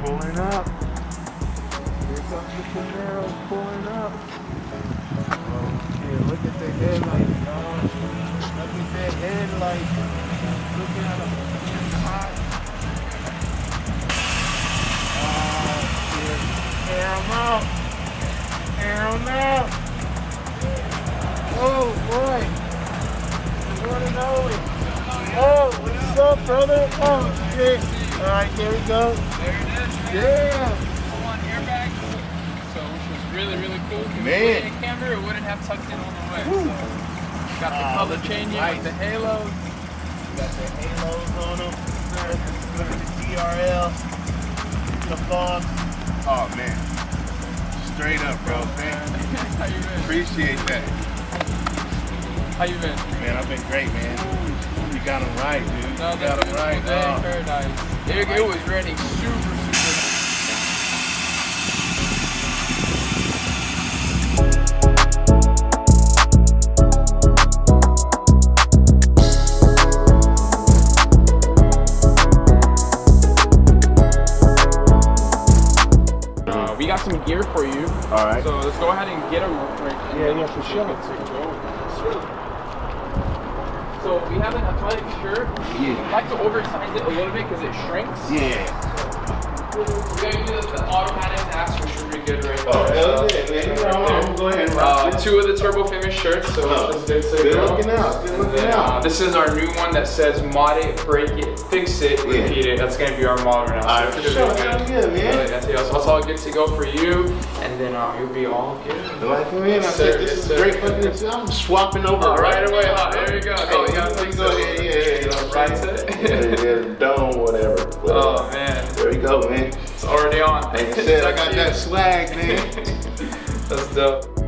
pulling up. Here comes the Camaro pulling up. Oh, yeah, look at the headlights, dog. Look at that headlight. Look at them. Hot. Oh, shit. Air them out. Air them out. Oh, boy. What an ollie. Oh, what's up, brother? Oh, shit. All right, here we go. There it is. Yeah. Full-on airbag. So, which was really, really cool. If Man. we put it in camera, it wouldn't have tucked in all the way. Woo. So, got the color changing nice. with the halos. Got the halos on them. Look at the TRL. The fog. Oh, man. Straight up, bro. Man. How you been? Appreciate that. How you been? Man, I've been great, man. You got them right, dude. No, You got them right. day in paradise. It was raining super. We got some gear for you. All right. So let's go ahead and get them. Yeah, for sure. So we have an athletic shirt. Yeah. I like to oversize it a little bit because it shrinks. Yeah. We're gonna do the automatic mask, which should be good right there. Oh, hell yeah, man. You know, go ahead and rock it. 2 of the Turbo Finish shirts, so it's good to Good go. looking out. Good looking out. This is our new one that says mod it, break it, fix it, repeat it. That's gonna be our model now. All right, for sure. Sounds good, man. So that's all good to go for you, and then you'll be all good. Like, man, I said this is great fucking. I'm swapping over right away. There you go. Oh, yeah, go ahead. Yeah. Right to it. Yeah, dome, whatever. Oh man. There we go, man. It's already on. Like I said, I got that swag, man. That's dope.